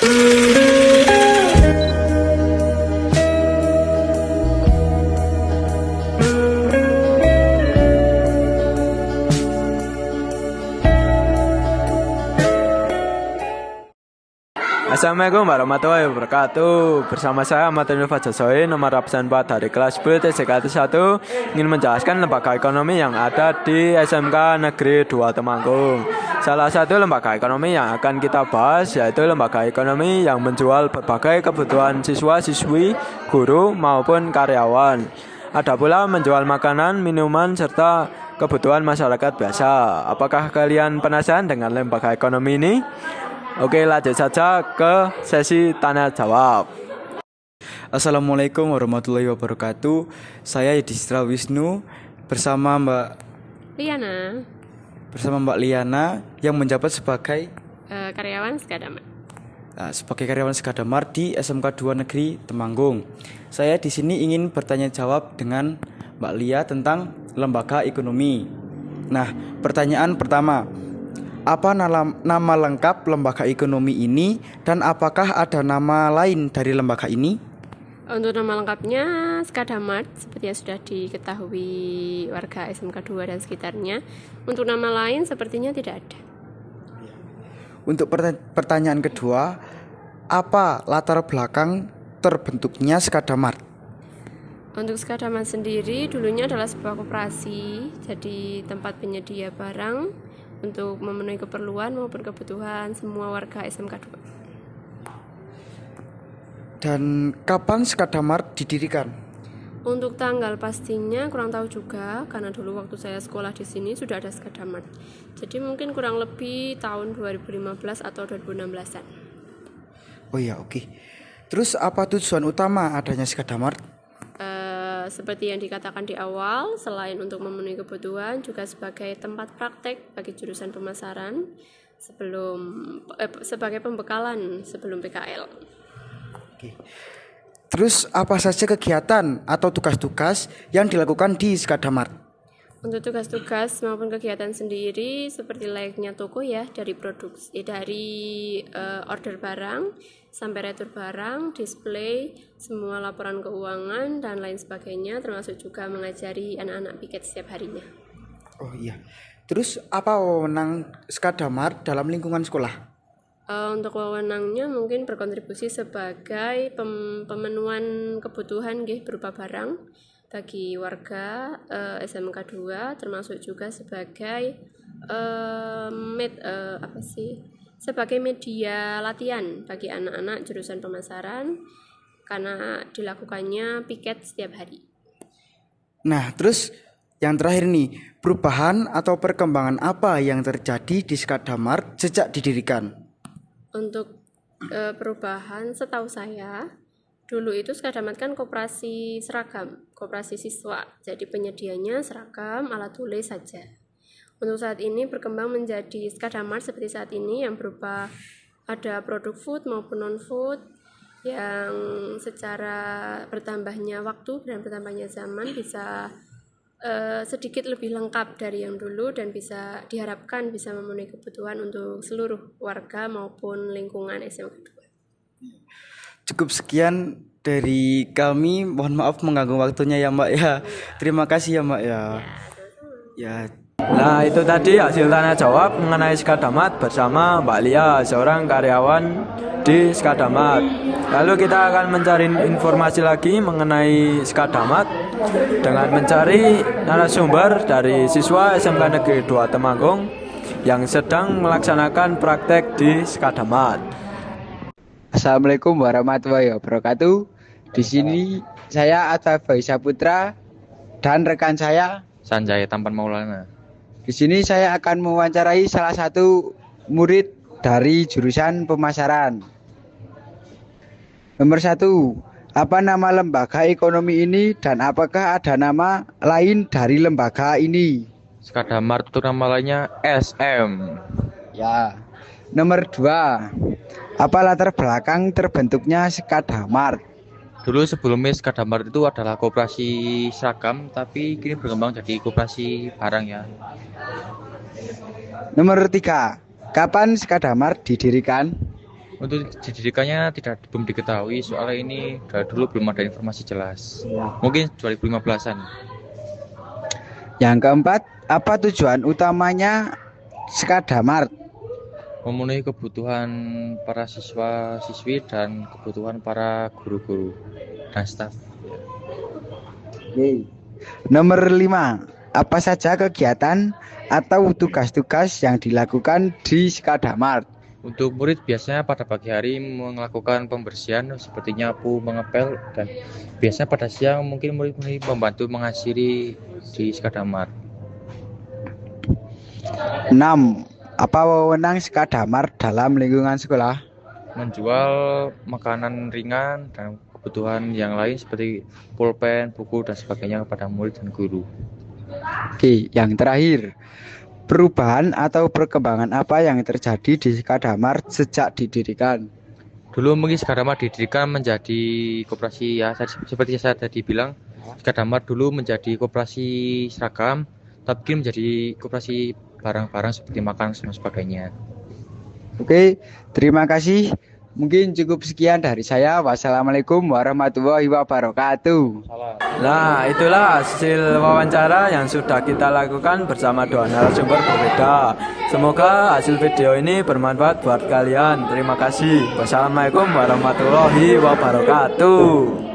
Assalamualaikum warahmatullahi wabarakatuh. Bersama saya Ahmad Nurfa Jasoy, nomor absen 4 dari kelas B TJKT 1, ingin menjelaskan lembaga ekonomi yang ada di SMK Negeri 2 Temanggung. Salah satu lembaga ekonomi yang akan kita bahas yaitu lembaga ekonomi yang menjual berbagai kebutuhan siswa-siswi, guru maupun karyawan. Ada pula menjual makanan, minuman, serta kebutuhan masyarakat biasa. Apakah kalian penasaran dengan lembaga ekonomi ini? Oke, lanjut saja ke sesi tanya jawab. Assalamualaikum warahmatullahi wabarakatuh. Saya Yudhistira Wisnu bersama Mbak Liana yang menjabat sebagai karyawan Skadamart. Sebagai karyawan Skadamart di SMK 2 Negeri Temanggung. Saya di sini ingin bertanya jawab dengan Mbak Lia tentang lembaga ekonomi. Nah, pertanyaan pertama, apa nama lengkap lembaga ekonomi ini dan apakah ada nama lain dari lembaga ini? Untuk nama lengkapnya Skadamart, seperti yang sudah diketahui warga SMK 2 dan sekitarnya. Untuk nama lain sepertinya tidak ada. Untuk pertanyaan kedua, apa latar belakang terbentuknya Skadamart? Untuk Skadamart sendiri dulunya adalah sebuah koperasi, jadi tempat penyedia barang untuk memenuhi keperluan maupun kebutuhan semua warga SMK 2. Dan kapan Skadamart didirikan? Untuk tanggal pastinya kurang tahu juga, karena dulu waktu saya sekolah di sini sudah ada Skadamart. Jadi mungkin kurang lebih tahun 2015 atau 2016-an. Oh iya, oke. Terus apa tujuan utama adanya Skadamart? Seperti yang dikatakan di awal, selain untuk memenuhi kebutuhan, juga sebagai tempat praktek bagi jurusan pemasaran sebagai pembekalan sebelum PKL. Oke. Terus apa saja kegiatan atau tugas-tugas yang dilakukan di Skadamart? Untuk tugas-tugas maupun kegiatan sendiri seperti layaknya toko ya, dari order barang sampai retur barang, display, semua laporan keuangan dan lain sebagainya, termasuk juga mengajari anak-anak piket setiap harinya. Oh iya. Terus apa wewenang Skadamart dalam lingkungan sekolah? Untuk wewenangnya mungkin berkontribusi sebagai pemenuhan kebutuhan berupa barang bagi warga SMK 2, termasuk juga sebagai sebagai media latihan bagi anak-anak jurusan pemasaran karena dilakukannya piket setiap hari. Nah, terus yang terakhir nih, perubahan atau perkembangan apa yang terjadi di Skadamart sejak didirikan? Untuk perubahan setahu saya, dulu itu Skadamart kan koperasi seragam, koperasi siswa. Jadi penyedianya seragam, alat tulis saja. Untuk saat ini berkembang menjadi Skadamart seperti saat ini yang berupa ada produk food maupun non-food yang secara bertambahnya waktu dan bertambahnya zaman bisa sedikit lebih lengkap dari yang dulu dan diharapkan bisa memenuhi kebutuhan untuk seluruh warga maupun lingkungan SMK 2. Cukup sekian dari kami, mohon maaf mengganggu waktunya ya Mbak ya. Terima kasih ya Mbak ya. Ya. Nah, itu tadi hasil tanya jawab mengenai Skadamart bersama Mbak Lia, seorang karyawan di Skadamart. Lalu kita akan mencari informasi lagi mengenai Skadamart dengan mencari narasumber dari siswa SMK Negeri 2 Temanggung yang sedang melaksanakan praktek di Skadamart. Assalamualaikum warahmatullahi wabarakatuh. Di sini saya Atta Faisal Putra dan rekan saya Sanjay Tampan Maulana. Di sini saya akan mewawancarai salah satu murid dari jurusan pemasaran. Nomor 1, apa nama lembaga ekonomi ini dan apakah ada nama lain dari lembaga ini? Skadamart itu nama lainnya SM. Ya. Nomor 2, apa latar belakang terbentuknya Skadamart? Dulu sebelumnya Skadamart itu adalah koperasi seragam, tapi kini berkembang jadi koperasi barang ya. Nomor 3, kapan Skadamart didirikan? Untuk didirikannya belum diketahui, soalnya ini dari dulu belum ada informasi jelas. Mungkin 2015-an. Yang keempat, apa tujuan utamanya Skadamart? Memenuhi kebutuhan para siswa-siswi dan kebutuhan para guru-guru dan staf. Oke. Nomor 5, apa saja kegiatan atau tugas-tugas yang dilakukan di Skadamart? Untuk murid biasanya pada pagi hari melakukan pembersihan seperti nyapu, mengepel, dan biasanya pada siang mungkin murid-murid membantu mengakhiri di Skadamart. 6, apa wewenang Skadamart dalam lingkungan sekolah? Menjual makanan ringan dan kebutuhan yang lain seperti pulpen, buku, dan sebagainya kepada murid dan guru. Oke, yang terakhir, perubahan atau perkembangan apa yang terjadi di Skadamart sejak didirikan? Dulu mungkin Skadamart didirikan menjadi koperasi, ya seperti saya tadi bilang, Skadamart dulu menjadi koperasi seragam, tapi menjadi koperasi barang-barang seperti makan dan sebagainya. Oke, terima kasih. Mungkin cukup sekian dari saya. Wassalamualaikum warahmatullahi wabarakatuh. Nah, itulah hasil wawancara yang sudah kita lakukan bersama dua narasumber berbeda. Semoga hasil video ini bermanfaat buat kalian. Terima kasih. Wassalamualaikum warahmatullahi wabarakatuh.